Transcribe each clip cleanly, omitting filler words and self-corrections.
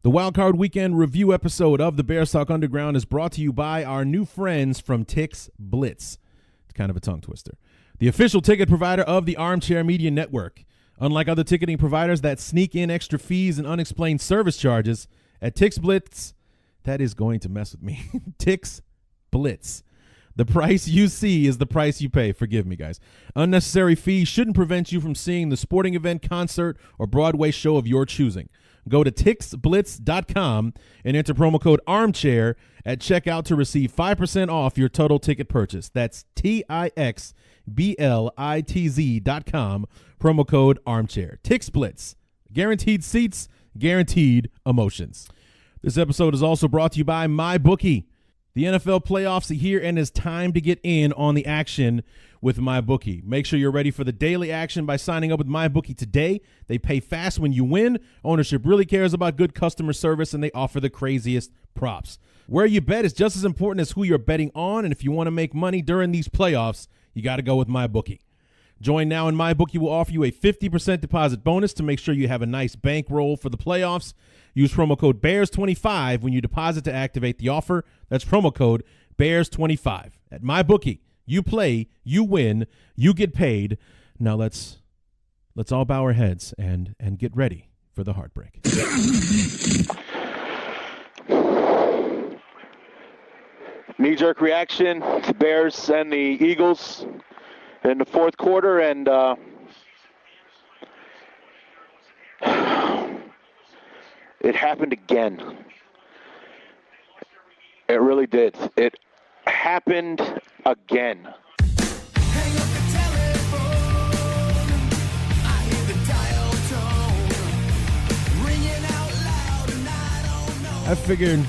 The Wildcard Weekend review episode of the Bears Talk Underground is brought to you by our new friends from Tix Blitz. It's kind of a tongue twister. The official ticket provider of the Armchair Media Network. Unlike other ticketing providers that sneak in extra fees and unexplained service charges, at Tix Blitz, that is going to mess with me. Tix Blitz. The price you see is the price you pay. Forgive me, guys. Unnecessary fees shouldn't prevent you from seeing the sporting event, concert, or Broadway show of your choosing. Go to tixblitz.com and enter promo code ARMCHAIR at checkout to receive 5% off your total ticket purchase. That's TIXBLITZ.com, promo code ARMCHAIR. Tix Blitz. Guaranteed seats, guaranteed emotions. This episode is also brought to you by MyBookie. The NFL playoffs are here, and it's time to get in on the action with MyBookie. Make sure you're ready for the daily action by signing up with MyBookie today. They pay fast when you win. Ownership really cares about good customer service, and they offer the craziest props. Where you bet is just as important as who you're betting on, and if you want to make money during these playoffs, you got to go with MyBookie. Join now, and MyBookie will offer you a 50% deposit bonus to make sure you have a nice bankroll for the playoffs. Use promo code BEARS25 when you deposit to activate the offer. That's promo code BEARS25. At MyBookie, you play, you win, you get paid. Now let's all bow our heads and get ready for the heartbreak. Knee-jerk reaction to Bears and the Eagles in the fourth quarter, and it happened again. It really did. It happened again. I figured,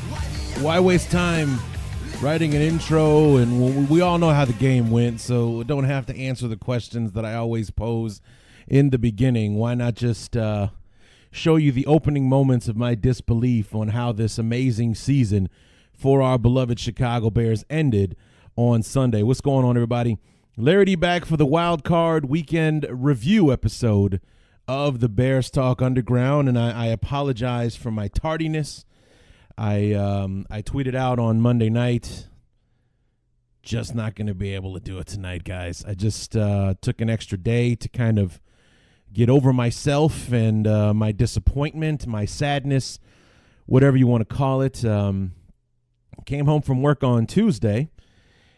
why waste time writing an intro, and we all know how the game went, so don't have to answer the questions that I always pose in the beginning. Why not just show you the opening moments of my disbelief on how this amazing season for our beloved Chicago Bears ended on Sunday. What's going on, everybody? Larry D back for the Wild Card Weekend review episode of the Bears Talk Underground, and I apologize for my tardiness. I tweeted out on Monday night, just not going to be able to do it tonight, guys. I just took an extra day to kind of get over myself and my disappointment, my sadness, whatever you want to call it. Came home from work on Tuesday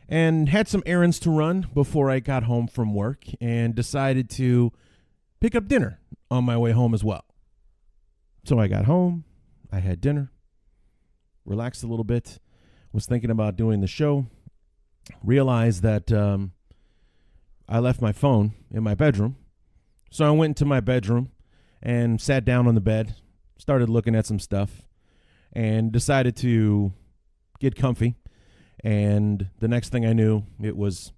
and had some errands to run before I got home from work, and decided to pick up dinner on my way home as well. So I got home, I had dinner, relaxed a little bit, was thinking about doing the show, realized that I left my phone in my bedroom. So I went into my bedroom and sat down on the bed, started looking at some stuff, and decided to get comfy. And the next thing I knew, it was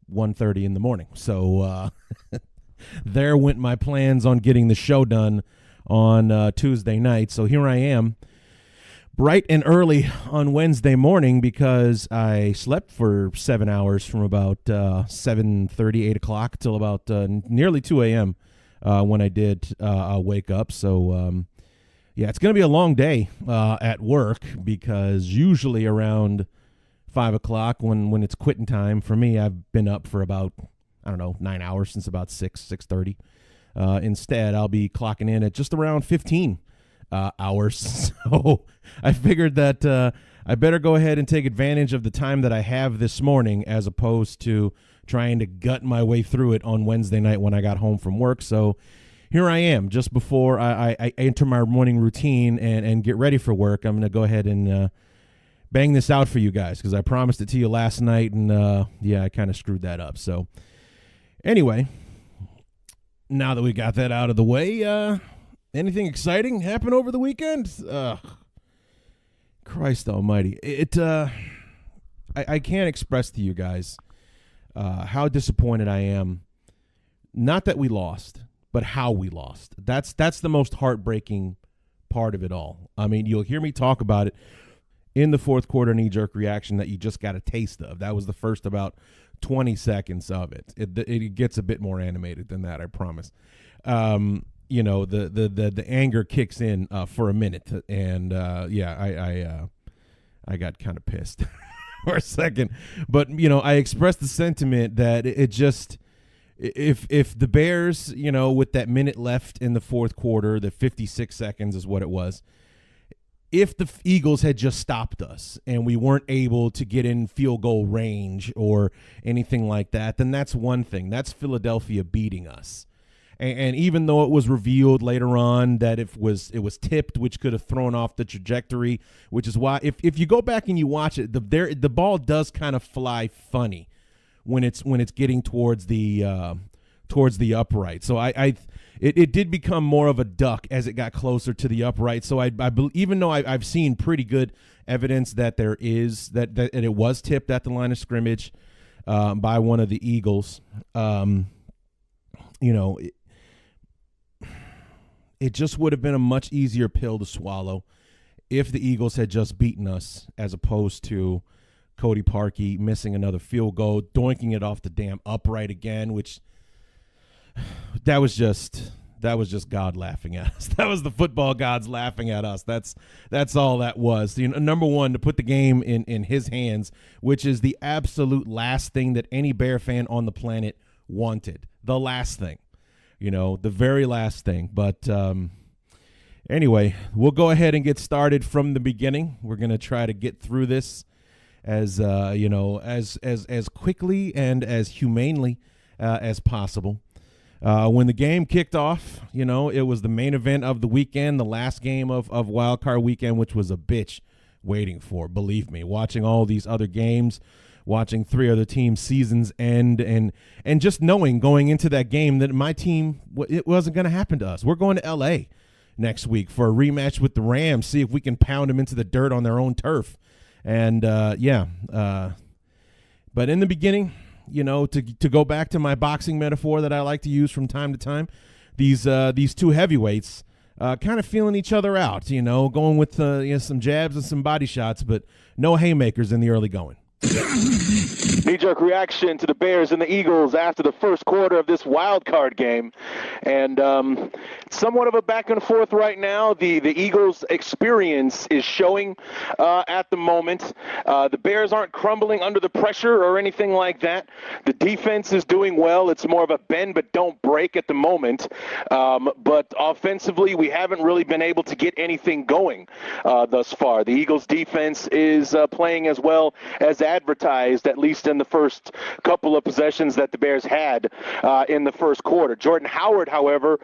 1:30 in the morning. So there went my plans on getting the show done on Tuesday night. So here I am, bright and early on Wednesday morning, because I slept for 7 hours from about 7:30, 8 o'clock till about nearly 2 a.m. When I did wake up. So, yeah, it's going to be a long day at work, because usually around 5 o'clock when it's quitting time for me, I've been up for about, 9 hours, since about 6:30. Instead, I'll be clocking in at just around 15 hours. So I figured that I better go ahead and take advantage of the time that I have this morning, as opposed to trying to gut my way through it on Wednesday night when I got home from work. So here I am, just before I enter my morning routine and get ready for work. I'm going to go ahead and bang this out for you guys, because I promised it to you last night, and I kind of screwed that up. So anyway, now that we got that out of the way, anything exciting happen over the weekend? Christ almighty. I can't express to you guys how disappointed I am. Not that we lost, but how we lost. That's the most heartbreaking part of it all. I mean, you'll hear me talk about it in the fourth quarter knee-jerk reaction that you just got a taste of. That was the first about 20 seconds of it. It gets a bit more animated than that, I promise. the anger kicks in for a minute, and I got kind of pissed for a second, but I expressed the sentiment that it just, if the Bears, with that minute left in the fourth quarter, the 56 seconds is what it was. If the Eagles had just stopped us and we weren't able to get in field goal range or anything like that, then that's one thing. That's Philadelphia beating us. And even though it was revealed later on that it was tipped, which could have thrown off the trajectory, which is why if you go back and you watch it, the ball does kind of fly funny when it's getting towards the upright. So it did become more of a duck as it got closer to the upright. So I even though I've seen pretty good evidence that there is that it was tipped at the line of scrimmage by one of the Eagles, it just would have been a much easier pill to swallow if the Eagles had just beaten us, as opposed to Cody Parkey missing another field goal, doinking it off the damn upright again, which that was just God laughing at us. That was the football gods laughing at us. That's all that was. Number one, to put the game in his hands, which is the absolute last thing that any Bear fan on the planet wanted. The last thing. The very last thing. But anyway, we'll go ahead and get started from the beginning. We're going to try to get through this as as quickly and as humanely as possible. When the game kicked off, it was the main event of the weekend, the last game of Wild Card Weekend, which was a bitch waiting for, believe me. Watching all these other games, watching three other teams' seasons end, and just knowing going into that game that my team, it wasn't going to happen to us. We're going to L.A. next week for a rematch with the Rams, see if we can pound them into the dirt on their own turf. And, but in the beginning, to go back to my boxing metaphor that I like to use from time to time, these two heavyweights kind of feeling each other out, going with some jabs and some body shots, but no haymakers in the early going. Knee-jerk reaction to the Bears and the Eagles after the first quarter of this wild card game. And somewhat of a back and forth right now. The Eagles' experience is showing at the moment. The Bears aren't crumbling under the pressure or anything like that. The defense is doing well. It's more of a bend but don't break at the moment. But offensively, we haven't really been able to get anything going thus far. The Eagles' defense is playing as well as advertised, at least in the first couple of possessions that the Bears had in the first quarter. Jordan Howard, however,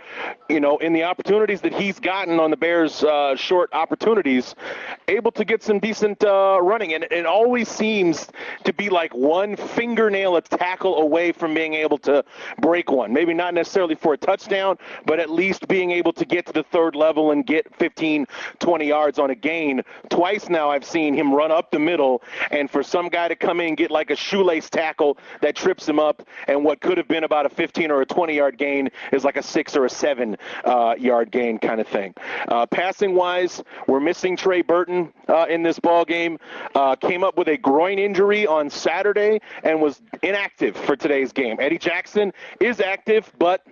in the opportunities that he's gotten on the Bears' short opportunities, able to get some decent running. And it always seems to be like one fingernail a tackle away from being able to break one. Maybe not necessarily for a touchdown, but at least being able to get to the third level and get 15, 20 yards on a gain. Twice now I've seen him run up the middle, and for some guy to come in and get like a shoelace tackle that trips him up, and what could have been about a 15 or a 20-yard gain is like a 6 or a 7-yard gain kind of thing. Passing-wise, we're missing Trey Burton in this ball game. Came up with a groin injury on Saturday and was inactive for today's game. Eddie Jackson is active, but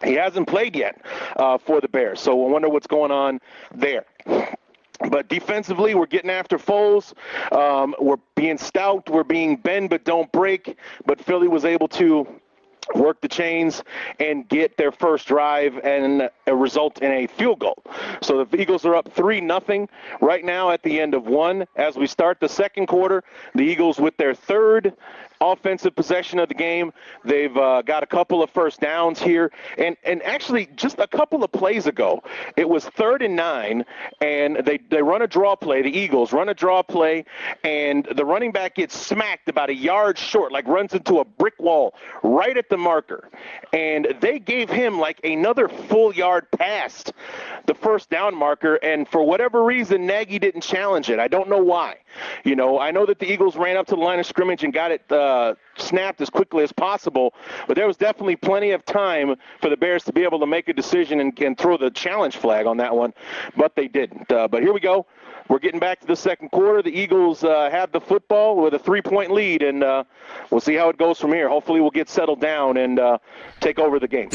he hasn't played yet for the Bears, so we'll wonder what's going on there. But defensively, we're getting after Foles. We're being stout. We're being bend but don't break. But Philly was able to work the chains and get their first drive and result in a field goal. So the Eagles are up 3-0 right now at the end of one. As we start the second quarter, the Eagles with their third offensive possession of the game. They've got a couple of first downs here. And actually, just a couple of plays ago, it was 3rd and 9, and they run a draw play. The Eagles run a draw play, and the running back gets smacked about a yard short, like runs into a brick wall right at the marker. And they gave him like another full yard past the first down marker, and for whatever reason, Nagy didn't challenge it. I don't know why. I know that the Eagles ran up to the line of scrimmage and got it snapped as quickly as possible, but there was definitely plenty of time for the Bears to be able to make a decision and throw the challenge flag on that one, but they didn't. But here we go. We're getting back to the second quarter. The Eagles have the football with a 3-point lead, and we'll see how it goes from here. Hopefully we'll get settled down and take over the game.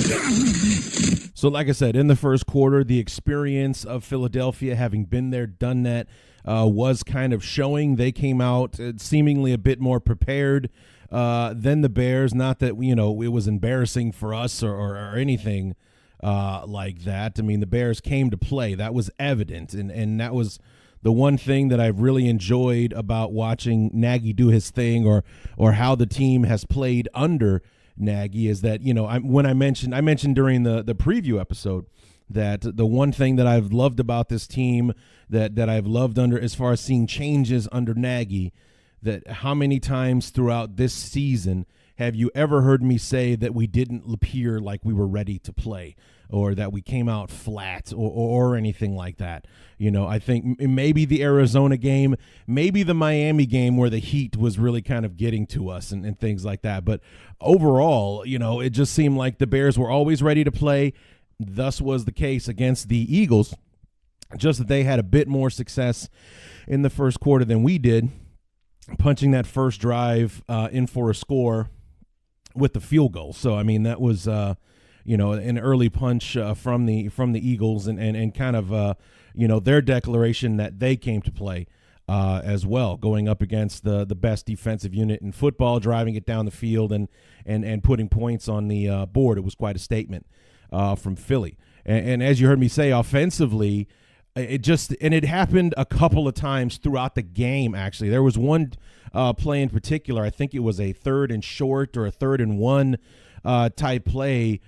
So like I said, in the first quarter, the experience of Philadelphia, having been there, done that, was kind of showing. They came out seemingly a bit more prepared than the Bears. Not that, it was embarrassing for us or anything like that. I mean, the Bears came to play. That was evident, and that was the one thing that I've really enjoyed about watching Nagy do his thing, or how the team has played under Nagy, is that, I mentioned during the preview episode that the one thing that I've loved about this team, that I've loved under, as far as seeing changes under Nagy, that how many times throughout this season have you ever heard me say that we didn't appear like we were ready to play, or that we came out flat, or anything like that? I think maybe the Arizona game, maybe the Miami game, where the heat was really kind of getting to us and things like that. But overall, it just seemed like the Bears were always ready to play. Thus was the case against the Eagles, just that they had a bit more success in the first quarter than we did, punching that first drive in for a score with the field goal. So, I mean, that was, an early punch from the Eagles, and kind of, their declaration that they came to play as well, going up against the best defensive unit in football, driving it down the field and putting points on the board. It was quite a statement from Philly. And as you heard me say, offensively, it happened a couple of times throughout the game. Actually, there was one play in particular. I think it was a 3rd and short or a 3rd and 1 type play.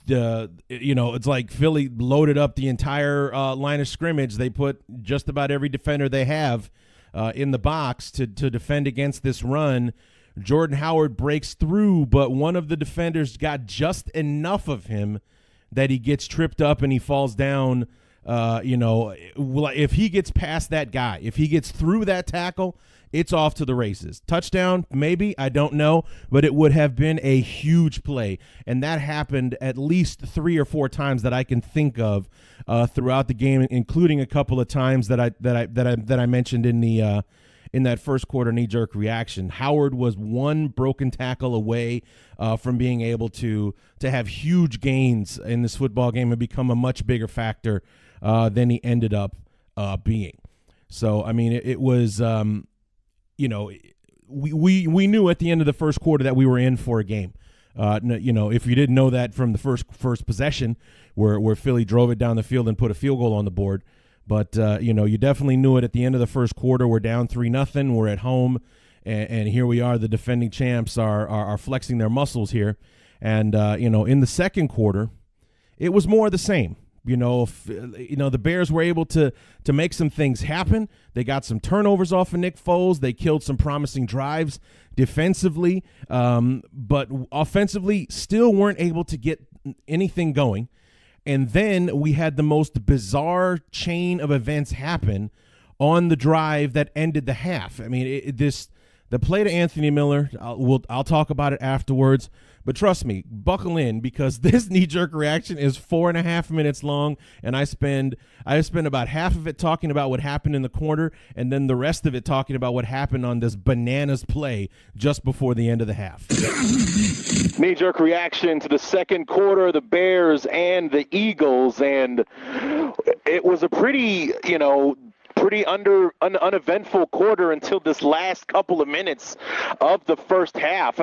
It's like Philly loaded up the entire line of scrimmage. They put just about every defender they have in the box to defend against this run. Jordan Howard breaks through, but one of the defenders got just enough of him that he gets tripped up and he falls down. If he gets past that guy, if he gets through that tackle, it's off to the races. Touchdown, maybe, I don't know, but it would have been a huge play, and that happened at least 3 or 4 times that I can think of throughout the game, including a couple of times that I mentioned in that first quarter knee-jerk reaction. Howard was one broken tackle away from being able to have huge gains in this football game and become a much bigger factor than he ended up being. So, I mean, it was, we knew at the end of the first quarter that we were in for a game. If you didn't know that from the first possession where Philly drove it down the field and put a field goal on the board. But, you definitely knew it at the end of the first quarter. We're down 3-0. We're at home. And here we are. The defending champs are flexing their muscles here. And, in the second quarter, it was more of the same. The Bears were able to make some things happen. They got some turnovers off of Nick Foles. They killed some promising drives defensively, but offensively still weren't able to get anything going. And then we had the most bizarre chain of events happen on the drive that ended the half. I mean, the play to Anthony Miller, I'll talk about it afterwards. But trust me, buckle in, because this knee-jerk reaction is 4.5 minutes long, and I spend about half of it talking about what happened in the quarter, and then the rest of it talking about what happened on this bananas play just before the end of the half. Knee-jerk reaction to the second quarter, the Bears and the Eagles, and it was a pretty uneventful quarter until this last couple of minutes of the first half.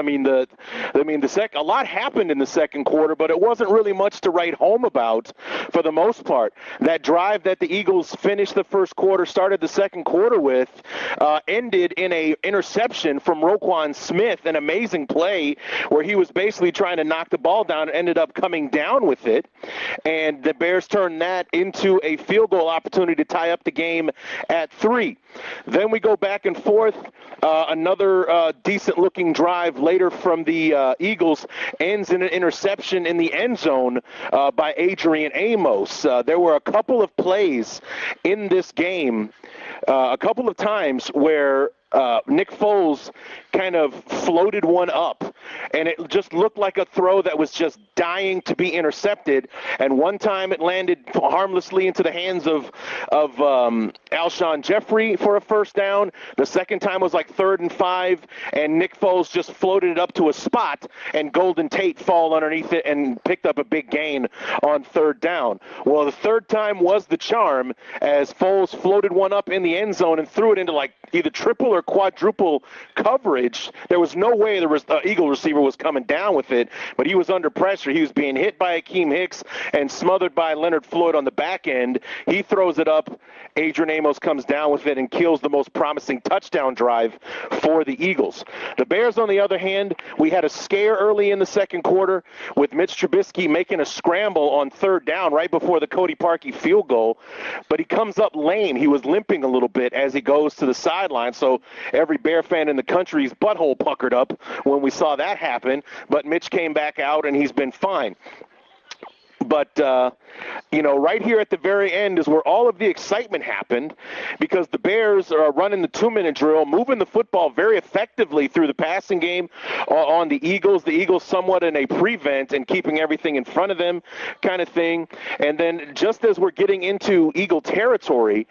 A lot happened in the second quarter, but it wasn't really much to write home about for the most part. That drive that the Eagles finished the first quarter, started the second quarter with, ended in a interception from Roquan Smith, an amazing play where he was basically trying to knock the ball down and ended up coming down with it. And the Bears turned that into a field goal opportunity to tie up the game at 3. Then we go back and forth. Another decent-looking drive later from the Eagles ends in an interception in the end zone by Adrian Amos. There were a couple of plays in this game, a couple of times where Nick Foles kind of floated one up, and it just looked like a throw that was just dying to be intercepted. And one time it landed harmlessly into the hands of Alshon Jeffrey for a first down. The second time was like 3rd and 5, and Nick Foles just floated it up to a spot, and Golden Tate fall underneath it and picked up a big gain on 3rd down. Well, the third time was the charm, as Foles floated one up in the end zone and threw it into like either triple or quadruple coverage. There was no way the Eagle receiver was coming down with it, but he was under pressure. He was being hit by Akeem Hicks and smothered by Leonard Floyd on the back end. He throws it up. Adrian Amos comes down with it and kills the most promising touchdown drive for the Eagles. The Bears, on the other hand, we had a scare early in the second quarter with Mitch Trubisky making a scramble on 3rd down right before the Cody Parkey field goal, but he comes up lame. He was limping a little bit as he goes to the sideline, so every Bear fan in the country's butthole puckered up when we saw that happen, but Mitch came back out and he's been fine. But, right here at the very end is where all of the excitement happened, because the Bears are running the 2-minute drill, moving the football very effectively through the passing game on the Eagles. The Eagles somewhat in a prevent and keeping everything in front of them kind of thing. And then just as we're getting into Eagle territory,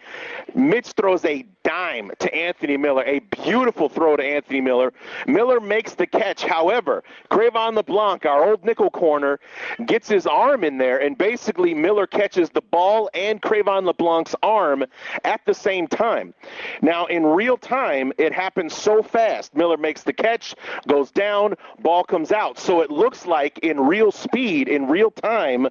Mitch throws a dime to Anthony Miller, a beautiful throw to Anthony Miller. Miller makes the catch. However, Crevon LeBlanc, our old nickel corner, gets his arm in there, and basically Miller catches the ball and Crevon LeBlanc's arm at the same time. Now, in real time, it happens so fast. Miller makes the catch, goes down, ball comes out. So it looks like in real speed, in real time,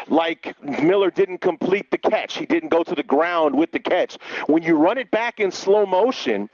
like Miller didn't complete the catch. He didn't go to the ground with the catch. When you run it back in slow motion,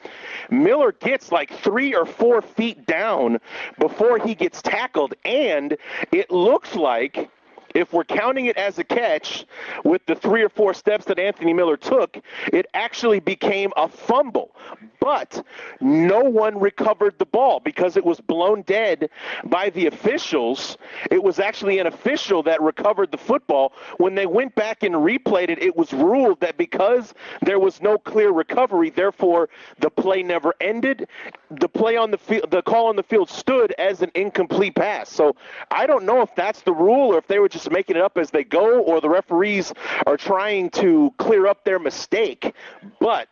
Miller gets like 3 or 4 feet down before he gets tackled, and it looks like, if we're counting it as a catch, with the 3 or 4 steps that Anthony Miller took, it actually became a fumble. But no one recovered the ball because it was blown dead by the officials. It was actually an official that recovered the football. When they went back and replayed it, it was ruled that because there was no clear recovery, therefore the play never ended. The play on the field, the call on the field stood as an incomplete pass. So I don't know if that's the rule or if they were just making it up as they go, or the referees are trying to clear up their mistake. But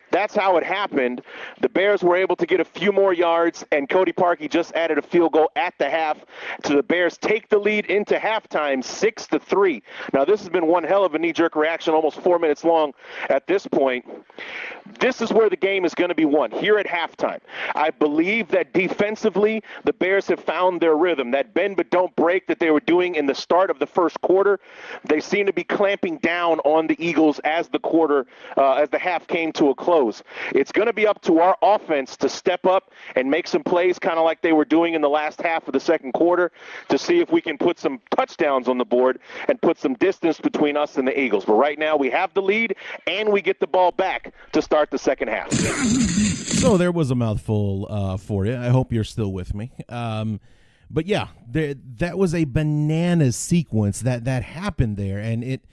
that's how it happened. The Bears were able to get a few more yards, and Cody Parkey just added a field goal at the half to the Bears take the lead into halftime, 6-3. Now, this has been one hell of a knee-jerk reaction, almost 4 minutes long at this point. This is where the game is going to be won, here at halftime. I believe that defensively, the Bears have found their rhythm. That bend but don't break that they were doing in the start of the first quarter, they seem to be clamping down on the Eagles as the half came to a close. It's going to be up to our offense to step up and make some plays, kind of like they were doing in the last half of the second quarter, to see if we can put some touchdowns on the board and put some distance between us and the Eagles. But right now we have the lead, and we get the ball back to start the second half. So there was a mouthful for you. I hope you're still with me. But yeah, that was a bananas sequence that happened there, and it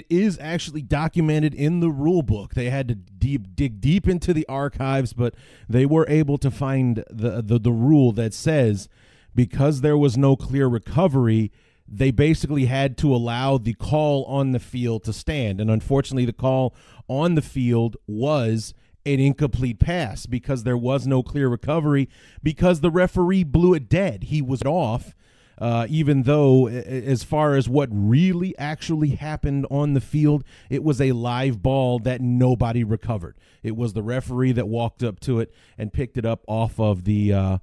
is actually documented in the rule book. They had to dig deep into the archives, but they were able to find the rule that says, because there was no clear recovery, they basically had to allow the call on the field to stand. And unfortunately, the call on the field was an incomplete pass because there was no clear recovery, because the referee blew it dead. He was off, even though as far as what really actually happened on the field, it was a live ball that nobody recovered. It was the referee that walked up to it and picked it up off of the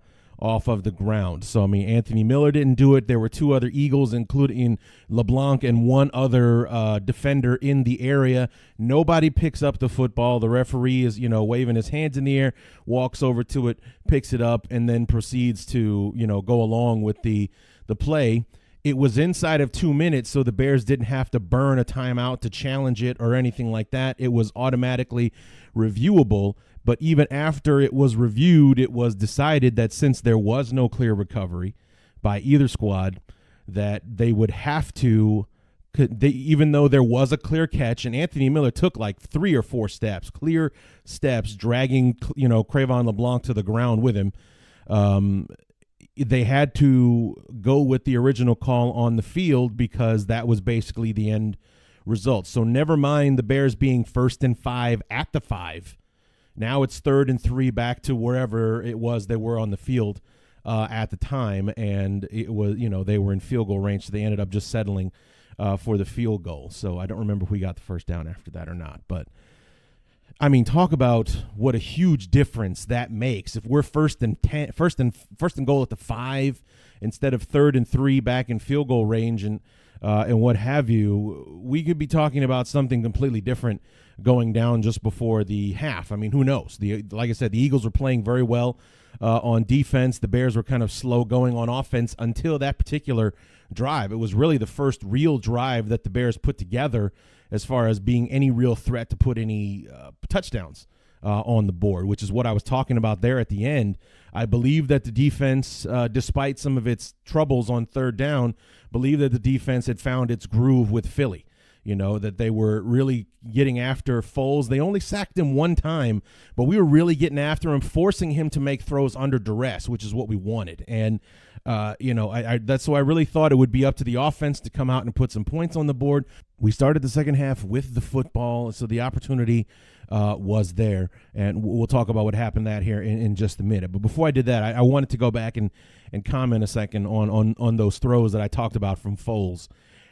ground. So, I mean, Anthony Miller didn't do it. There were 2 other Eagles, including LeBlanc and 1 other defender in the area. Nobody picks up the football. The referee is, waving his hands in the air, walks over to it, picks it up, and then proceeds to, go along with the play. It was inside of 2 minutes, so the Bears didn't have to burn a timeout to challenge it or anything like that. It was automatically reviewable. But even after it was reviewed, it was decided that since there was no clear recovery by either squad, that they would have to even though there was a clear catch, and Anthony Miller took like 3 or 4 steps, clear steps, dragging, Crevon LeBlanc to the ground with him. They had to go with the original call on the field because that was basically the end result. So never mind the Bears being 1st and 5 at the 5. Now it's 3rd and 3 back to wherever it was they were on the field at the time, and it was, they were in field goal range, so they ended up just settling for the field goal. So I don't remember if we got the first down after that or not, but I mean, talk about what a huge difference that makes. If we're first and goal at the 5 instead of 3rd and 3 back in field goal range and what have you, we could be talking about something completely different going down just before the half. I mean, who knows? Like I said, the Eagles were playing very well on defense. The Bears were kind of slow going on offense until that particular drive. It was really the first real drive that the Bears put together as far as being any real threat to put any touchdowns on the board, which is what I was talking about there at the end. I believe that the defense, despite some of its troubles on 3rd down, believe that the defense had found its groove with Philly. That they were really getting after Foles. They only sacked him 1 time, but we were really getting after him, forcing him to make throws under duress, which is what we wanted. And, that's why I really thought it would be up to the offense to come out and put some points on the board. We started the second half with the football, so the opportunity was there. And we'll talk about what happened here in just a minute. But before I did that, I wanted to go back and comment a second on those throws that I talked about from Foles.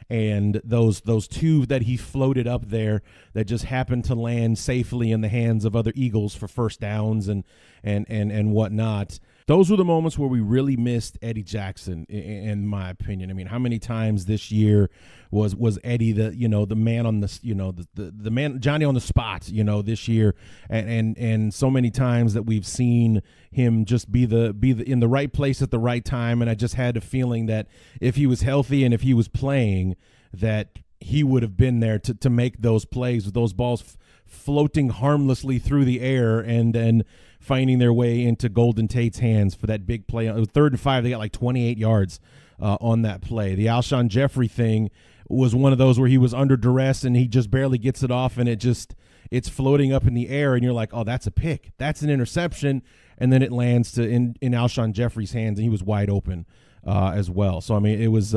And those 2 that he floated up there that just happened to land safely in the hands of other Eagles for first downs and whatnot. Those were the moments where we really missed Eddie Jackson, in my opinion. I mean, how many times this year was Eddie the man on the man, Johnny on the spot, this year, and so many times that we've seen him just be the in the right place at the right time. And I just had a feeling that if he was healthy and if he was playing, that he would have been there to make those plays with those balls floating harmlessly through the air and then finding their way into Golden Tate's hands for that big play. It was 3rd and 5. They got like 28 yards on that play. The Alshon Jeffrey thing was one of those where he was under duress and he just barely gets it off, and it's floating up in the air, and you're like, oh, that's a pick. That's an interception. And then it lands in Alshon Jeffrey's hands, and he was wide open as well. So, I mean, it was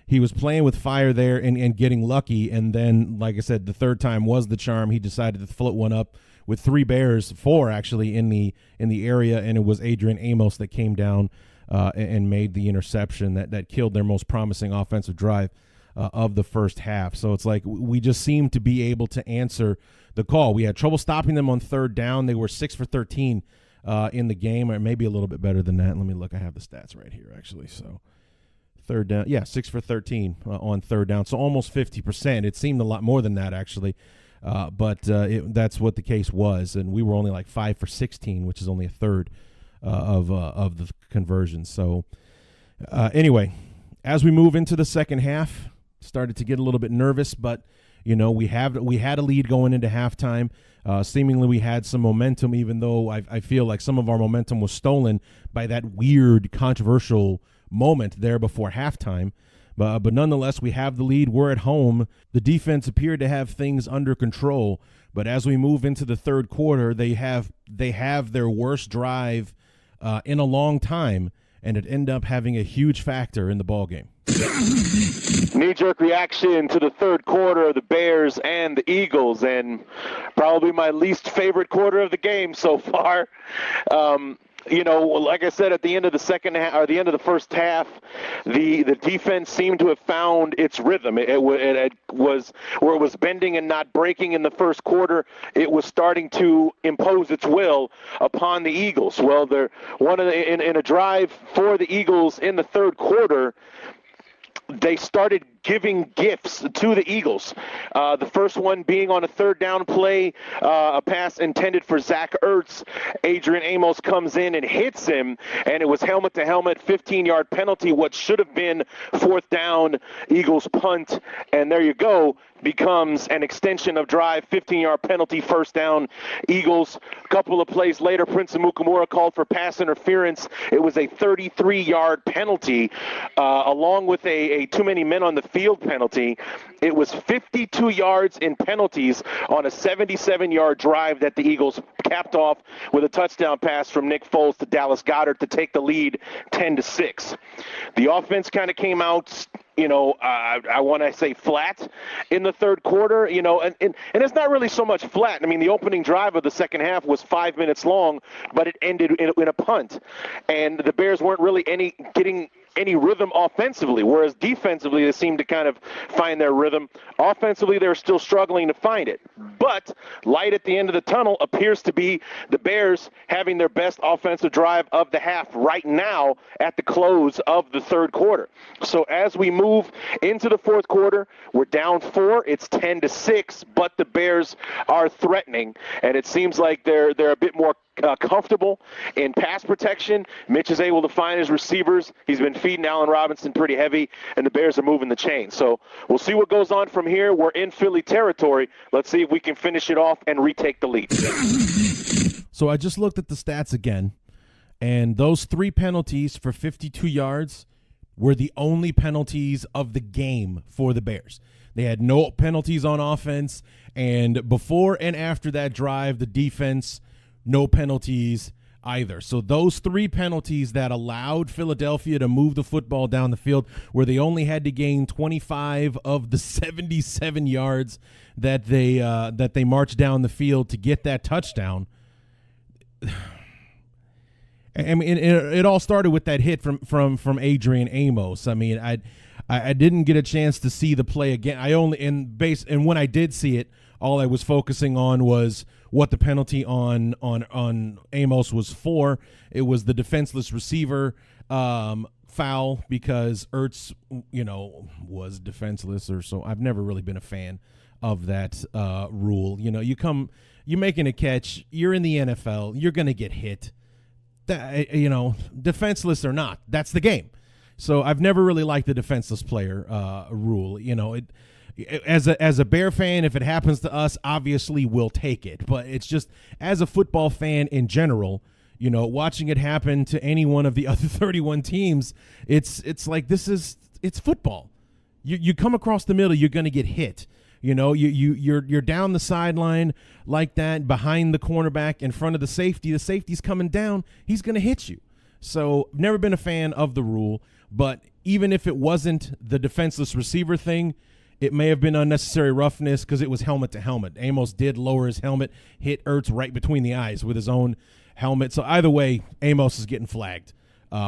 he was playing with fire there and getting lucky. And then, like I said, the 3rd time was the charm. He decided to float one up with 4 actually in the area, and it was Adrian Amos that came down and made the interception that killed their most promising offensive drive of the first half. So it's like we just seemed to be able to answer the call. We had trouble stopping them on 3rd down. They were 6 for 13 in the game, or maybe a little bit better than that. Let me look. I have the stats right here, actually. So 3rd down, 6 for 13 on 3rd down, so almost 50%. It seemed a lot more than that, actually. But that's what the case was, and we were only like 5 for 16, which is only a third of the conversion. So anyway, as we move into the second half, started to get a little bit nervous, but we had a lead going into halftime. Seemingly we had some momentum, even though I feel like some of our momentum was stolen by that weird controversial moment there before halftime. But nonetheless, we have the lead. We're at home. The defense appeared to have things under control. But as we move into the third quarter, they have their worst drive in a long time, and it ended up having a huge factor in the ballgame. Knee-jerk reaction to the third quarter of the Bears and the Eagles, and probably my least favorite quarter of the game so far. Like I said, at the end of the second half, or the end of the first half, the defense seemed to have found its rhythm. It was where it was bending and not breaking in the first quarter. It was starting to impose its will upon the Eagles. Well, in a drive for the Eagles in the third quarter, they started giving gifts to the Eagles. The first one being on a third down play, a pass intended for Zach Ertz. Adrian Amos comes in and hits him, and it was helmet to helmet, 15-yard penalty, what should have been fourth down, Eagles punt, and there you go, becomes an extension of drive, 15-yard penalty, first down, Eagles. A couple of plays later, Prince Amukamara called for pass interference. It was a 33-yard penalty, along with a too many men on the field penalty. It was 52 yards in penalties on a 77-yard drive that the Eagles capped off with a touchdown pass from Nick Foles to Dallas Goedert to take the lead 10-6. The offense kind of came out, I want to say flat in the third quarter, and it's not really so much flat. I mean, the opening drive of the second half was 5 minutes long, but it ended in a punt. And the Bears weren't really getting any rhythm offensively, whereas defensively they seemed to kind of find their rhythm. Offensively, they're still struggling to find it. But light at the end of the tunnel appears to be the Bears having their best offensive drive of the half right now at the close of the third quarter. So as we move into the fourth quarter, we're down 4. It's 10-6, but the Bears are threatening, and it seems like they're a bit more comfortable in pass protection. Mitch is able to find his receivers. He's been feeding Allen Robinson pretty heavy, and the Bears are moving the chain. So we'll see what goes on from here. We're in Philly territory. Let's see if we can finish it off and retake the lead. So I just looked at the stats again, and those 3 penalties for 52 yards were the only penalties of the game for the Bears. They had no penalties on offense, and before and after that drive, the defense, no penalties either. So those 3 penalties that allowed Philadelphia to move the football down the field, where they only had to gain 25 of the 77 yards that they marched down the field to get that touchdown. I mean, it all started with that hit from Adrian Amos. I mean, I didn't get a chance to see the play again. And when I did see it, all I was focusing on was what the penalty on Amos was for. It was the defenseless receiver foul because Ertz, was defenseless or so. I've never really been a fan of that rule. You're making a catch, you're in the NFL, you're going to get hit. Defenseless or not, that's the game. So I've never really liked the defenseless player rule. As a Bear fan, if it happens to us, obviously we'll take it. But it's just, as a football fan in general, watching it happen to any one of the other 31 teams, it's like it's football. You come across the middle, you're going to get hit. You're down the sideline like that, behind the cornerback, in front of the safety. The safety's coming down. He's going to hit you. So never been a fan of the rule. But even if it wasn't the defenseless receiver thing, it may have been unnecessary roughness because it was helmet to helmet. Amos did lower his helmet, hit Ertz right between the eyes with his own helmet. So either way, Amos is getting flagged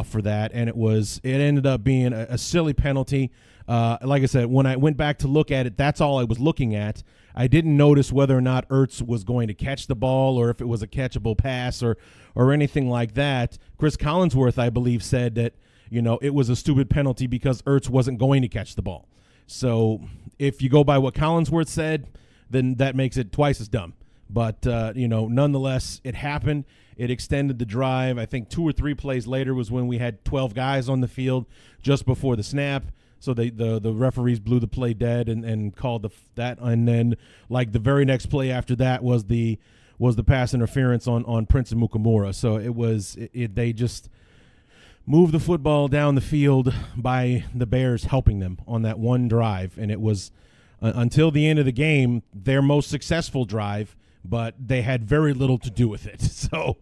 for that, and it ended up being a silly penalty. Like I said, when I went back to look at it, that's all I was looking at. I didn't notice whether or not Ertz was going to catch the ball or if it was a catchable pass or anything like that. Chris Collinsworth, I believe, said that it was a stupid penalty because Ertz wasn't going to catch the ball. So if you go by what Collinsworth said, then that makes it twice as dumb. But, nonetheless, it happened. It extended the drive. I think 2 or 3 plays later was when we had 12 guys on the field just before the snap. So the referees blew the play dead and called that. And then, like, the very next play after that was the pass interference on Prince and Mukamura. So they just moved the football down the field by the Bears helping them on that one drive. And it was until the end of the game their most successful drive, but they had very little to do with it. So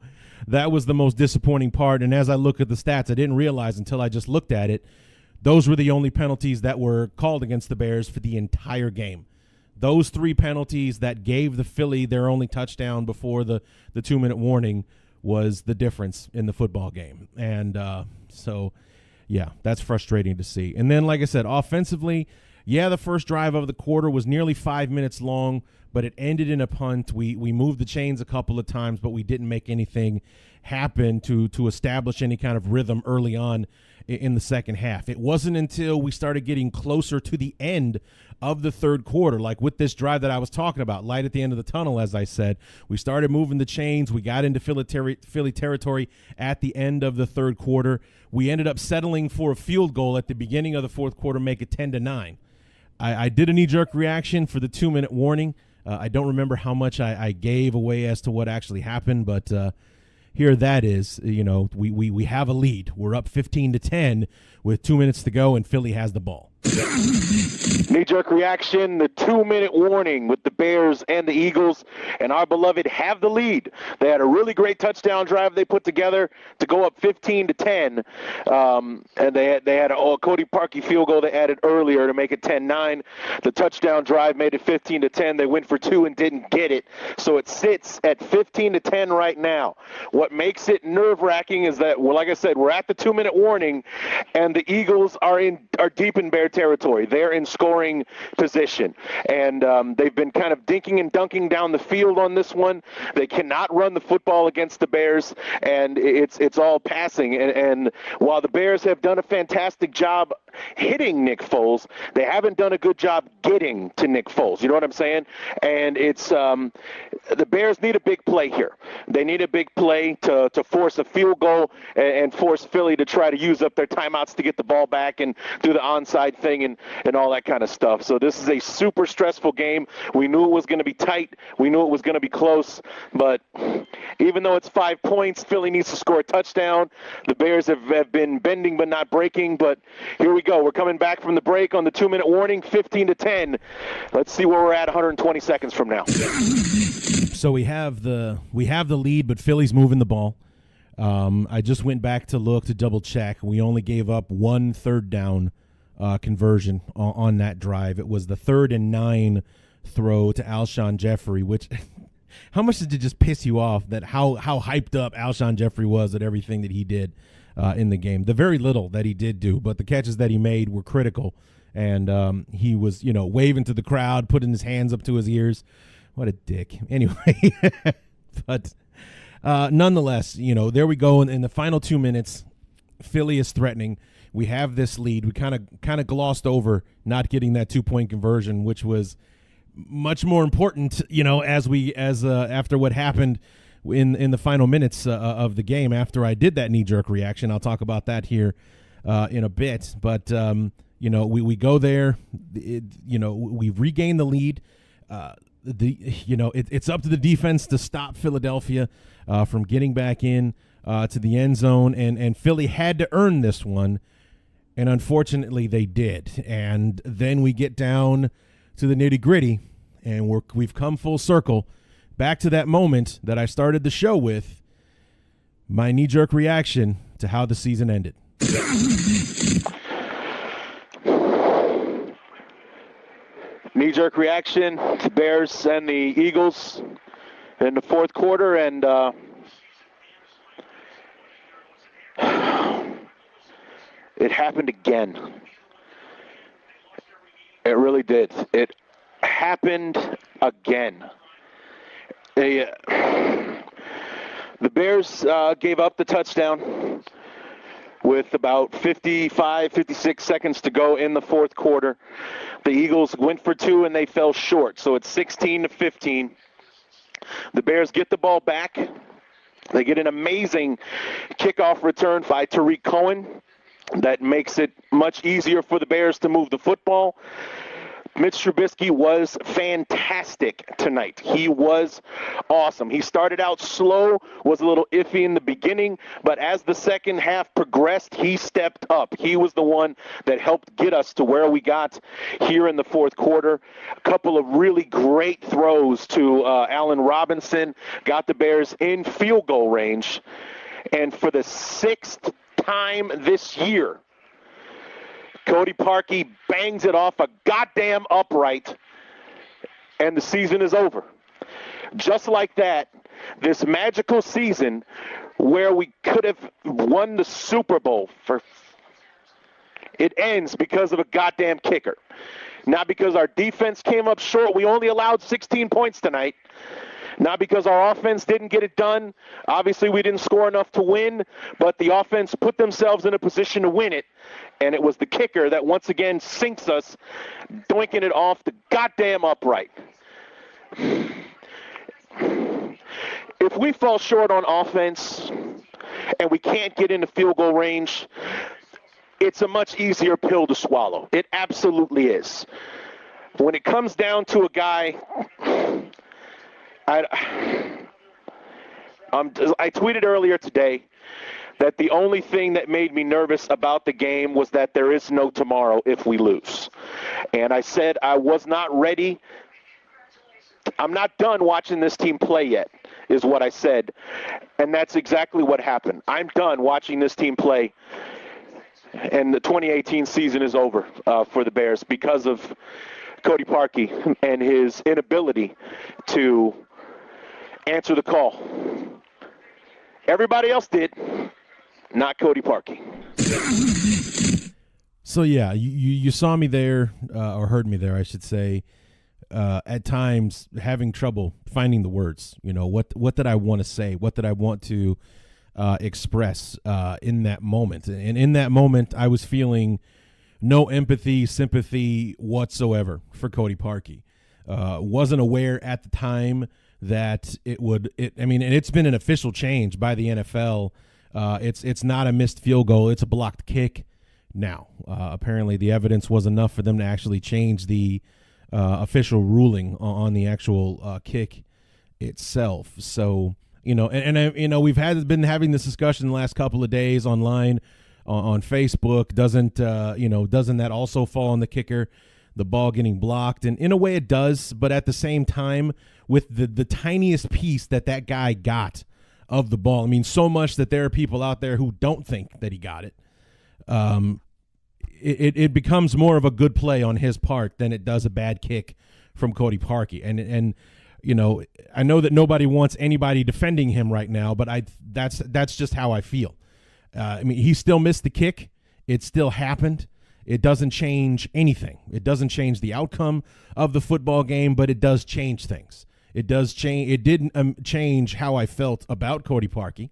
that was the most disappointing part. And as I look at the stats, I didn't realize until I just looked at it, those were the only penalties that were called against the Bears for the entire game. Those 3 penalties that gave the Philly their only touchdown before the 2-minute warning was the difference in the football game. And so, yeah, that's frustrating to see. And then, like I said, offensively, the first drive of the quarter was nearly 5 minutes long, but it ended in a punt. We moved the chains a couple of times, but we didn't make anything happen to establish any kind of rhythm early on in the second half. It wasn't until we started getting closer to the end of the third quarter, like with this drive that I was talking about, light at the end of the tunnel, as I said, we started moving the chains. We got into Philly territory at the end of the third quarter. We ended up settling for a field goal at the beginning of the fourth quarter, make it 10-9. I did a knee-jerk reaction for the 2-minute warning. I don't remember how much I gave away as to what actually happened, but here that is, we have a lead. We're up 15-10 with 2 minutes to go, and Philly has the ball. Knee-jerk reaction, the 2-minute warning with the Bears and the Eagles, and our beloved have the lead. They had a really great touchdown drive they put together to go up 15-10, and they had a Cody Parkey field goal they added earlier to make it 10-9. The touchdown drive made it 15-10. They went for 2 and didn't get it, so it sits at 15-10 right now. What makes it nerve-wracking is that, well, like I said, we're at the 2-minute warning, and the Eagles are deep in Bear territory. They're in scoring position, and they've been kind of dinking and dunking down the field on this one. They cannot run the football against the Bears, and it's all passing. And while the Bears have done a fantastic job hitting Nick Foles, they haven't done a good job getting to Nick Foles. You know what I'm saying? And it's the Bears need a big play here. They need a big play to force a field goal and force Philly to try to use up their timeouts to get the ball back and do the onside thing and all that kind of stuff. So this is a super stressful game. We knew it was going to be tight. We knew it was going to be close. But even though it's 5 points, Philly needs to score a touchdown. The Bears have been bending but not breaking. But here we go. We're coming back from the break on the 2-minute warning, 15-10. Let's see where we're at 120 seconds from now. So we have the lead, but Philly's moving the ball. I just went back to look to double check. We only gave up 1 third down conversion on that drive. It was the 3rd and 9 throw to Alshon Jeffrey, which how much did it just piss you off that how hyped up Alshon Jeffrey was at everything that he did in the game? The very little that he did do, but the catches that he made were critical. And he was, waving to the crowd, putting his hands up to his ears. What a dick. Anyway, but nonetheless, there we go. In the final 2 minutes, Philly is threatening. We have this lead. We kind of glossed over not getting that 2-point conversion, which was much more important, after what happened in the final minutes of the game. After I did that knee-jerk reaction, I'll talk about that here in a bit. But we go there. We regain the lead. It's up to the defense to stop Philadelphia from getting back in to the end zone, and Philly had to earn this one, and unfortunately they did. And then we get down to the nitty-gritty, and we've come full circle back to that moment that I started the show with, my knee-jerk reaction to how the season ended. Knee-jerk reaction to Bears and the Eagles in the fourth quarter, and it happened again. It really did. It happened again. The Bears gave up the touchdown with about 56 seconds to go in the fourth quarter. The Eagles went for 2 and they fell short, so it's 16-15. The Bears get the ball back. They get an amazing kickoff return by Tariq Cohen that makes it much easier for the Bears to move the football. Mitch Trubisky was fantastic tonight. He was awesome. He started out slow, was a little iffy in the beginning, but as the second half progressed, he stepped up. He was the one that helped get us to where we got here in the fourth quarter. A couple of really great throws to Allen Robinson got the Bears in field goal range. And for the 6th time this year, Cody Parkey bangs it off a goddamn upright, and the season is over. Just like that, this magical season where we could have won the Super Bowl, it ends because of a goddamn kicker. Not because our defense came up short. We only allowed 16 points tonight. Not because our offense didn't get it done. Obviously, we didn't score enough to win, but the offense put themselves in a position to win it, and it was the kicker that once again sinks us, doinking it off the goddamn upright. If we fall short on offense and we can't get into field goal range, it's a much easier pill to swallow. It absolutely is. When it comes down to a guy... I tweeted earlier today that the only thing that made me nervous about the game was that there is no tomorrow if we lose. And I said I was not ready. I'm not done watching this team play yet, is what I said. And that's exactly what happened. I'm done watching this team play. And the 2018 season is over for the Bears because of Cody Parkey and his inability to answer the call. Everybody else did, not Cody Parkey. So, yeah, you saw me there, or heard me there, I should say, at times having trouble finding the words. You know, what did I want to say? What did I want to express in that moment? And in that moment, I was feeling no empathy, sympathy whatsoever for Cody Parkey. Wasn't aware at the time that and it's been an official change by the NFL. It's not a missed field goal. It's a blocked kick now. Apparently the evidence was enough for them to actually change the official ruling on the actual kick itself. So, we've been having this discussion the last couple of days online on Facebook. Doesn't that also fall on the kicker, the ball getting blocked? And in a way it does, but at the same time, with the tiniest piece that guy got of the ball, I mean, so much that there are people out there who don't think that he got it. It becomes more of a good play on his part than it does a bad kick from Cody Parkey. And I know that nobody wants anybody defending him right now, but that's just how I feel. He still missed the kick. It still happened. It doesn't change anything. It doesn't change the outcome of the football game, but it does change things. It does change. It didn't change how I felt about Cody Parkey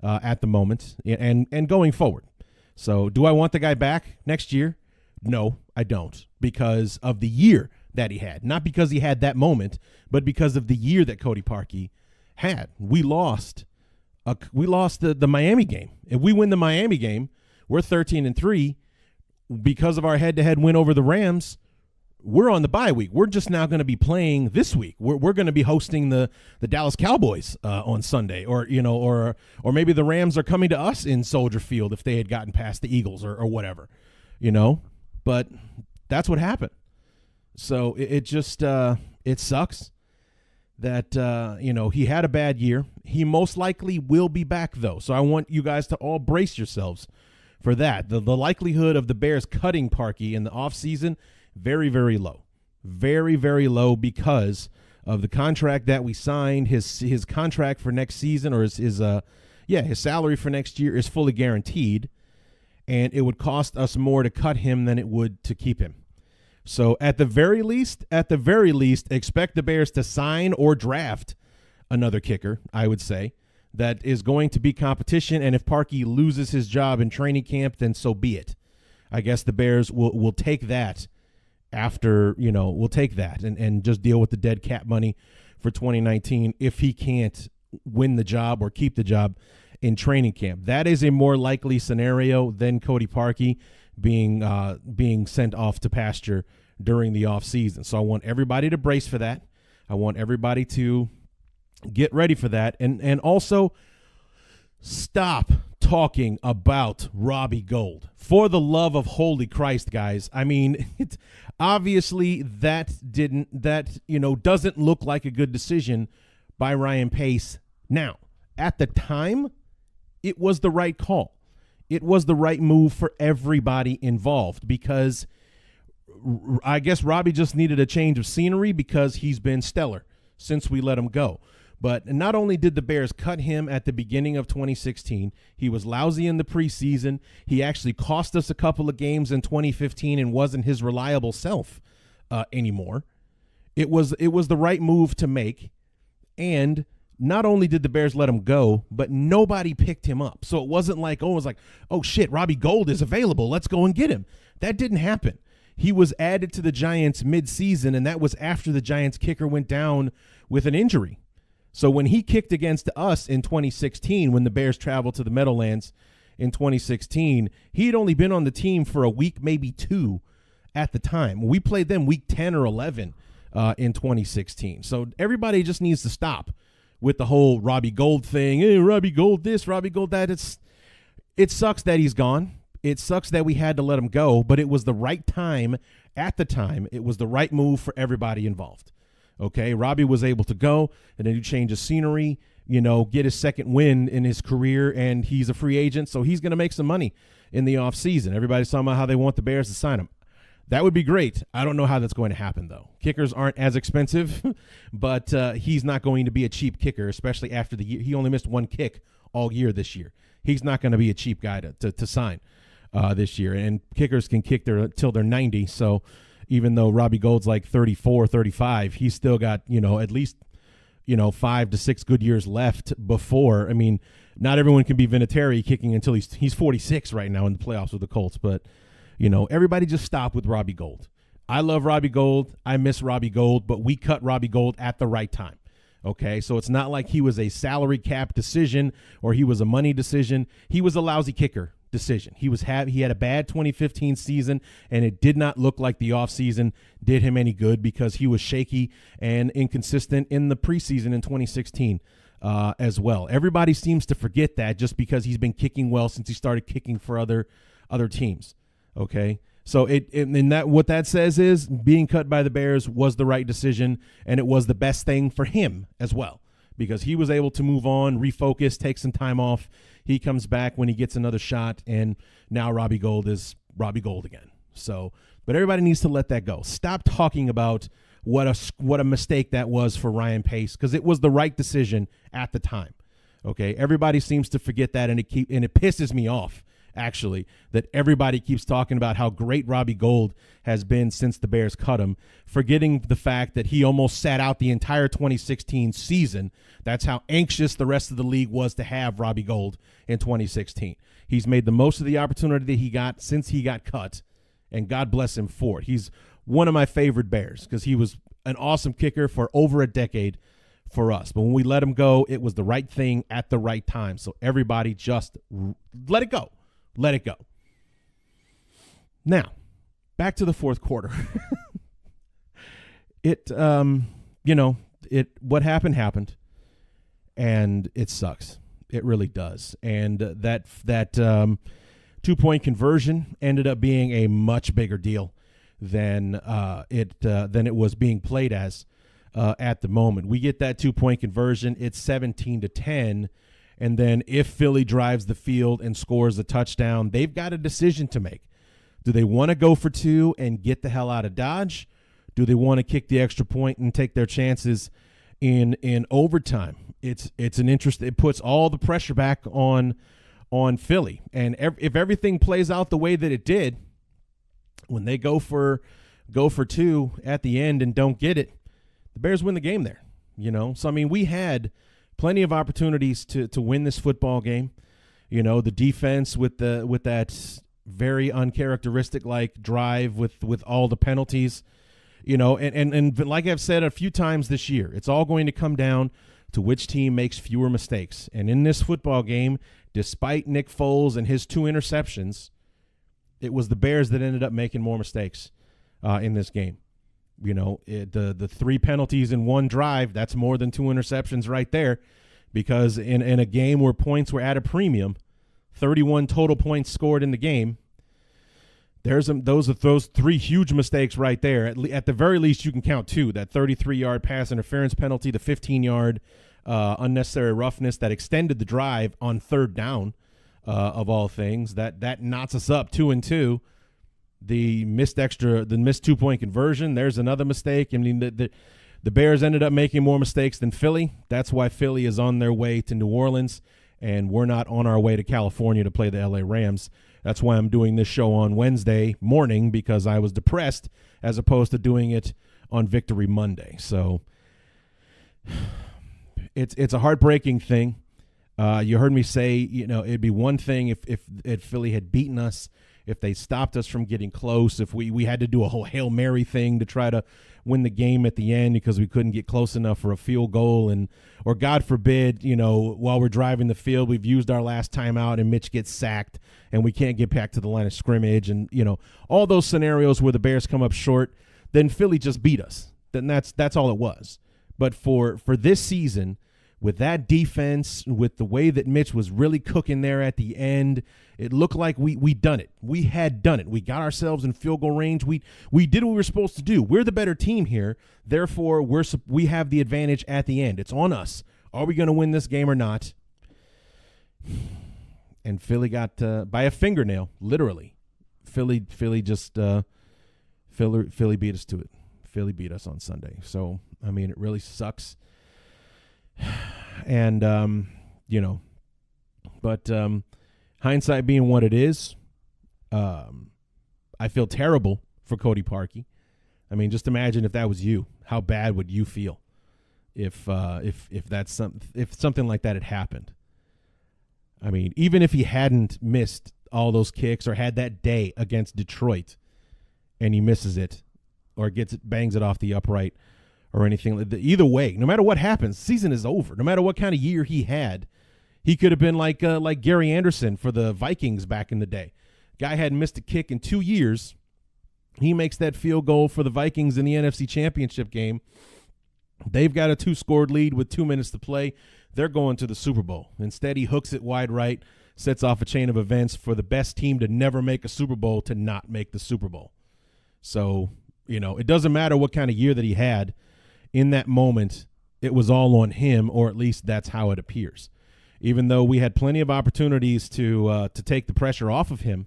at the moment and going forward. So do I want the guy back next year? No, I don't, because of the year that he had. Not because he had that moment, but because of the year that Cody Parkey had. We lost the Miami game. If we win the Miami game, we're 13-3. Because of our head-to-head win over the Rams, we're on the bye week. We're just now going to be playing this week. We're going to be hosting the Dallas Cowboys on Sunday, or maybe the Rams are coming to us in Soldier Field if they had gotten past the Eagles or whatever, But that's what happened. So it just it sucks that he had a bad year. He most likely will be back though. So I want you guys to all brace yourselves for that. The likelihood of the Bears cutting Parkey in the offseason, very, very low. Very, very low because of the contract that we signed. His contract for next season, or his salary for next year is fully guaranteed, and it would cost us more to cut him than it would to keep him. So at the very least, expect the Bears to sign or draft another kicker, I would say. That is going to be competition, and if Parkey loses his job in training camp, then so be it. I guess the Bears will take that after, we'll take that and just deal with the dead cap money for 2019 if he can't win the job or keep the job in training camp. That is a more likely scenario than Cody Parkey being sent off to pasture during the offseason. So I want everybody to brace for that. I want everybody to get ready for that. And also stop talking about Robbie Gould. For the love of holy Christ, guys. I mean, obviously that doesn't look like a good decision by Ryan Pace now. At the time, it was the right call. It was the right move for everybody involved because I guess Robbie just needed a change of scenery because he's been stellar since we let him go. But not only did the Bears cut him at the beginning of 2016, he was lousy in the preseason. He actually cost us a couple of games in 2015 and wasn't his reliable self anymore. It was the right move to make. And not only did the Bears let him go, but nobody picked him up. So it wasn't like, oh shit, Robbie Gould is available. Let's go and get him. That didn't happen. He was added to the Giants mid-season, and that was after the Giants kicker went down with an injury. So when he kicked against us in 2016, when the Bears traveled to the Meadowlands in 2016, he had only been on the team for a week, maybe two at the time. We played them week 10 or 11 in 2016. So everybody just needs to stop with the whole Robbie Gould thing. Hey, Robbie Gould this, Robbie Gould that. it sucks that he's gone. It sucks that we had to let him go, but it was the right time at the time. It was the right move for everybody involved. Okay, Robbie was able to go, and then you change the scenery, get his second win in his career, and he's a free agent, so he's going to make some money in the offseason. Everybody's talking about how they want the Bears to sign him. That would be great. I don't know how that's going to happen, though. Kickers aren't as expensive, but he's not going to be a cheap kicker, especially after the year. He only missed one kick all year this year. He's not going to be a cheap guy to sign this year, and kickers can kick till they're 90, so even though Robbie Gould's like 34, 35, he's still got, at least, 5 to 6 good years left before. I mean, not everyone can be Vinatieri kicking until he's 46 right now in the playoffs with the Colts, but, everybody just stop with Robbie Gould. I love Robbie Gould. I miss Robbie Gould, but we cut Robbie Gould at the right time. Okay, so it's not like he was a salary cap decision or he was a money decision. He was a lousy kicker decision. He had a bad 2015 season, and it did not look like the offseason did him any good because he was shaky and inconsistent in the preseason in 2016 as well. Everybody seems to forget that just because he's been kicking well since he started kicking for other teams. Okay, so what that says is being cut by the Bears was the right decision, and it was the best thing for him as well because he was able to move on, refocus, take some time off. He comes back when he gets another shot, and now Robbie Gould is Robbie Gould again. So, but everybody needs to let that go. Stop talking about what a mistake that was for Ryan Pace because it was the right decision at the time. Okay, everybody seems to forget that, and it pisses me off actually that everybody keeps talking about how great Robbie Gould has been since the Bears cut him, forgetting the fact that he almost sat out the entire 2016 season. That's how anxious the rest of the league was to have Robbie Gould in 2016. He's made the most of the opportunity that he got since he got cut, and God bless him for it. He's one of my favorite Bears because he was an awesome kicker for over a decade for us. But when we let him go, it was the right thing at the right time. So everybody just let it go. Let it go. Now, back to the fourth quarter. What happened, and it sucks. It really does. And that 2-point conversion ended up being a much bigger deal than it was being played as at the moment. We get that 2-point conversion. It's 17-10. And then if Philly drives the field and scores a touchdown, they've got a decision to make. Do they want to go for 2 and get the hell out of Dodge? Do they want to kick the extra point and take their chances in overtime? It's an interest. It puts all the pressure back on Philly. And if everything plays out the way that it did, when they go for 2 at the end and don't get it, the Bears win the game there. So I mean, we had plenty of opportunities to win this football game. The defense with that very uncharacteristic like drive with all the penalties, and like I've said a few times this year, it's all going to come down to which team makes fewer mistakes. And in this football game, despite Nick Foles and his 2 interceptions, it was the Bears that ended up making more mistakes in this game. The 3 penalties in one drive, that's more than 2 interceptions right there, because in a game where points were at a premium, 31 total points scored in the game, those 3 huge mistakes right there. At the very least, you can count 2, that 33-yard pass interference penalty, the 15-yard unnecessary roughness that extended the drive on 3rd down of all things. That knots us up 2-2. The missed 2-point conversion, there's another mistake. I mean, the Bears ended up making more mistakes than Philly. That's why Philly is on their way to New Orleans, and we're not on our way to California to play the L.A. Rams. That's why I'm doing this show on Wednesday morning, because I was depressed as opposed to doing it on Victory Monday. So it's a heartbreaking thing. You heard me say, it'd be one thing if Philly had beaten us, if they stopped us from getting close, if we had to do a whole Hail Mary thing to try to win the game at the end because we couldn't get close enough for a field goal, or God forbid, while we're driving the field, we've used our last timeout and Mitch gets sacked and we can't get back to the line of scrimmage, and all those scenarios where the Bears come up short, then Philly just beat us. Then that's all it was. But for this season, with that defense, with the way that Mitch was really cooking there at the end, it looked like we done it. We had done it. We got ourselves in field goal range. We did what we were supposed to do. We're the better team here. Therefore, we have the advantage at the end. It's on us. Are we going to win this game or not? And Philly got by a fingernail, literally. Philly just Philly beat us to it. Philly beat us on Sunday. So, I mean, it really sucks. And, but hindsight being what it is, I feel terrible for Cody Parkey. I mean, just imagine if that was you. How bad would you feel if something like that had happened? I mean, even if he hadn't missed all those kicks or had that day against Detroit and he misses it or bangs it off the upright or anything, either way, no matter what happens, season is over. No matter what kind of year he had, he could have been like Gary Anderson for the Vikings back in the day. Guy hadn't missed a kick in 2 years. He makes that field goal for the Vikings in the NFC Championship game. They've got a 2-scored lead with 2 minutes to play. They're going to the Super Bowl. Instead, he hooks it wide right, sets off a chain of events for the best team to never make a Super Bowl to not make the Super Bowl. So, it doesn't matter what kind of year that he had. In that moment, it was all on him, or at least that's how it appears. Even though we had plenty of opportunities to take the pressure off of him,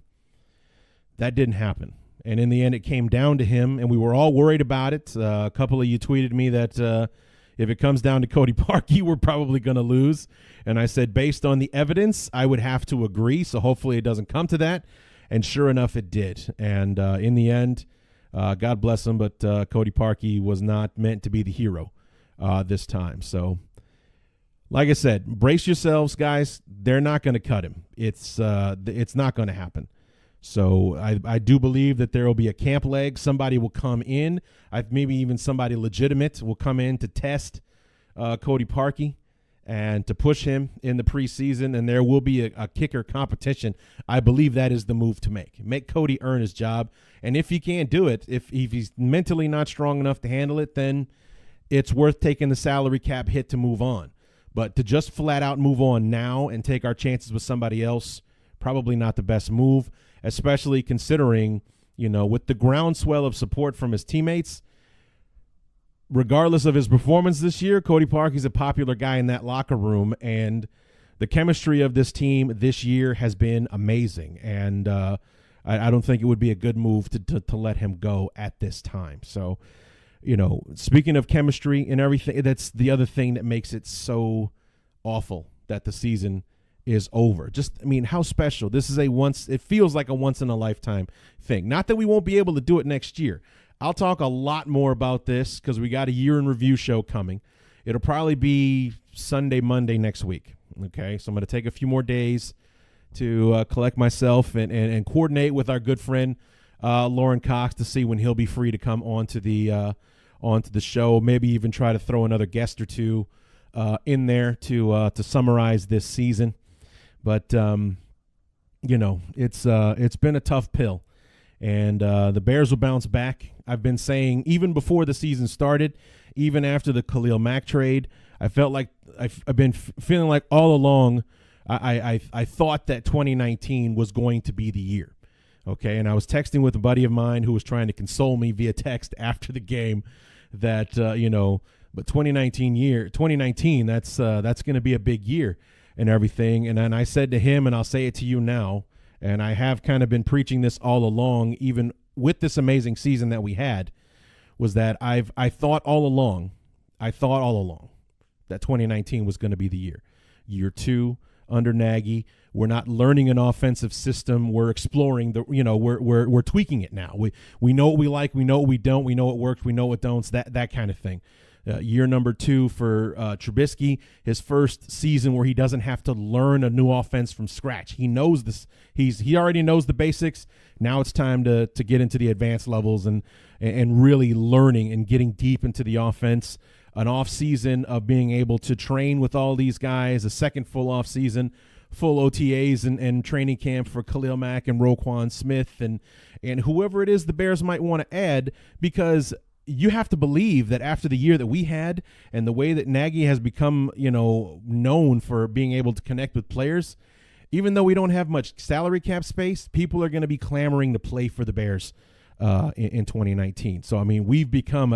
that didn't happen. And in the end, it came down to him, and we were all worried about it. A couple of you tweeted me that if it comes down to Cody Parkey, we're probably going to lose. And I said, based on the evidence, I would have to agree. So hopefully it doesn't come to that. And sure enough, it did. And in the end, God bless him, but Cody Parkey was not meant to be the hero this time. So, like I said, brace yourselves, guys. They're not going to cut him. It's not going to happen. So I do believe that there will be a camp leg. Somebody will come in. Maybe even somebody legitimate will come in to test Cody Parkey and to push him in the preseason, and there will be a kicker competition. I believe that is the move to make. Make Cody earn his job, and if he can't do it, if he's mentally not strong enough to handle it, then it's worth taking the salary cap hit to move on. But to just flat out move on now and take our chances with somebody else, probably not the best move, especially considering, with the groundswell of support from his teammates. Regardless of his performance this year, Cody Parkey's a popular guy in that locker room, and the chemistry of this team this year has been amazing. And I don't think it would be a good move to let him go at this time. So, speaking of chemistry and everything, that's the other thing that makes it so awful that the season is over. How special. This is it feels like a once in a lifetime thing. Not that we won't be able to do it next year. I'll talk a lot more about this because we got a year in review show coming. It'll probably be Sunday, Monday next week. Okay, so I'm going to take a few more days to collect myself and coordinate with our good friend Lauren Cox to see when he'll be free to come onto the show. Maybe even try to throw another guest or two in there to summarize this season. But it's been a tough pill. And the Bears will bounce back. I've been saying even before the season started, even after the Khalil Mack trade, I felt like I've been feeling like all along I thought that 2019 was going to be the year. Okay, and I was texting with a buddy of mine who was trying to console me via text after the game that but 2019 that's going to be a big year and everything. And then I said to him, and I'll say it to you now, and I have kind of been preaching this all along, even with this amazing season that we had, was that I thought all along that 2019 was going to be the year. Year 2 under Nagy, we're not learning an offensive system. We're exploring we're tweaking it now. We know what we like, we know what we don't, we know what works, we know what don't. That kind of thing. Year number 2 for Trubisky, his first season where he doesn't have to learn a new offense from scratch. He knows this. He already knows the basics. Now it's time to get into the advanced levels and really learning and getting deep into the offense. An off season of being able to train with all these guys, a second full off season, full OTAs and training camp for Khalil Mack and Roquan Smith and whoever it is the Bears might want to add, because you have to believe that after the year that we had and the way that Nagy has become, known for being able to connect with players, even though we don't have much salary cap space, people are going to be clamoring to play for the Bears in 2019. So, I mean, we've become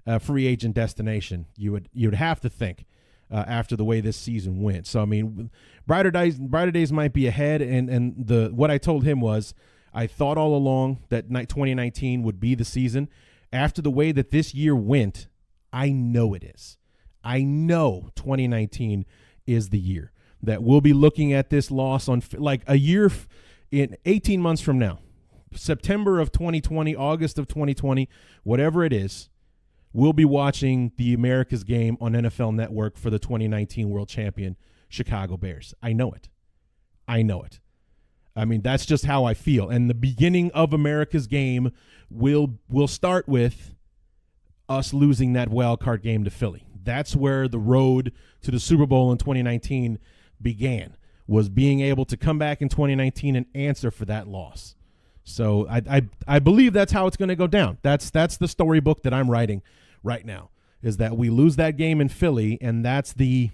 a free agent destination. You would have to think after the way this season went. So, I mean, brighter days might be ahead. And what I told him was, I thought all along that 2019 would be the season. After the way that this year went, I know it is. I know 2019 is the year that we'll be looking at this loss on like a year in 18 months from now, September of 2020, August of 2020, whatever it is, we'll be watching the America's game on NFL Network for the 2019 world champion Chicago Bears. I know it. I know it. I mean, that's just how I feel. And the beginning of America's game will start with us losing that wild card game to Philly. That's where the road to the Super Bowl in 2019 began, was being able to come back in 2019 and answer for that loss. So I believe that's how it's going to go down. That's the storybook that I'm writing right now, is that we lose that game in Philly, and that's the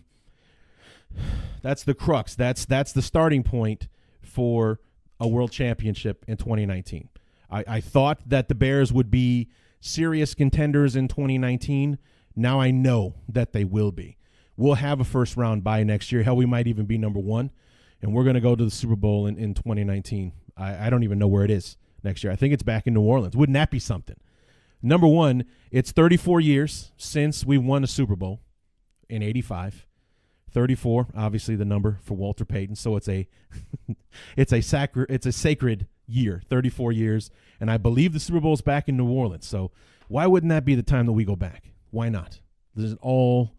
crux. That's the starting point for a world championship in 2019. I thought that the Bears would be serious contenders in 2019. Now I know that they will be. We'll have a first round bye next year. Hell, we might even be number one, and we're going to go to the Super Bowl in 2019. I don't even know where it is next year. I think it's back in New Orleans. Wouldn't that be something? Number one, it's 34 years since we won a Super Bowl in 85. 34, obviously the number for Walter Payton. So it's a sacred year, 34 years. And I believe the Super Bowl is back in New Orleans. So why wouldn't that be the time that we go back? Why not? This is all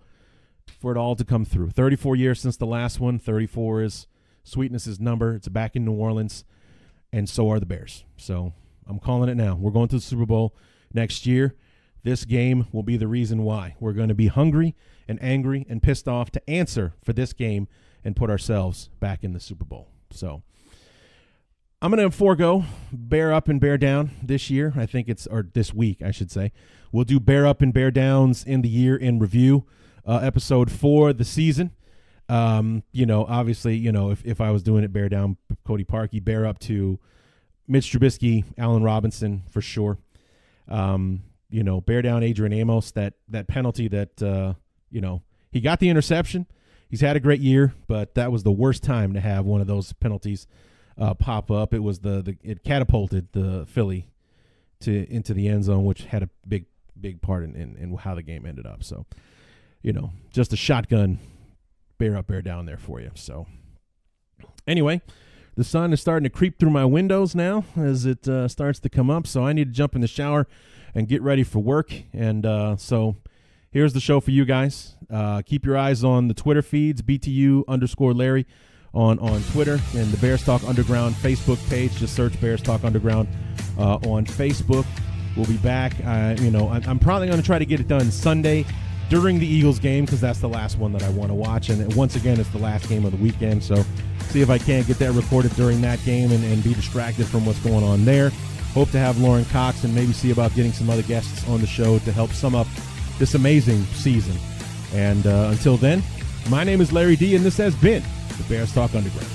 for it all to come through. 34 years since the last one. 34 is Sweetness's number. It's back in New Orleans. And so are the Bears. So I'm calling it now. We're going to the Super Bowl next year. This game will be the reason why. We're going to be hungry and angry and pissed off to answer for this game and put ourselves back in the Super Bowl. So I'm going to forego Bear Up and Bear Down this year. I think or this week, I should say. We'll do Bear Up and Bear Downs in the year in review episode for the season. Obviously, if I was doing it, Bear Down Cody Parkey, Bear Up to Mitch Trubisky, Allen Robinson for sure. Bear down Adrian Amos, that penalty that, he got the interception. He's had a great year, but that was the worst time to have one of those penalties pop up. It was it catapulted the Philly into the end zone, which had a big part in how the game ended up. So, just a shotgun Bear Up, Bear Down there for you. So anyway, the sun is starting to creep through my windows now as it starts to come up. So I need to jump in the shower and get ready for work. And so here's the show for you guys. Keep your eyes on the Twitter feeds, BTU_Larry on Twitter, and the Bears Talk Underground Facebook page. Just search Bears Talk Underground on Facebook. We'll be back. I'm probably going to try to get it done Sunday during the Eagles game, because that's the last one that I want to watch. And once again, it's the last game of the weekend. So see if I can't get that recorded during that game and be distracted from what's going on there. Hope to have Lauren Cox and maybe see about getting some other guests on the show to help sum up this amazing season. And until then, my name is Larry D, and this has been the Bears Talk Underground.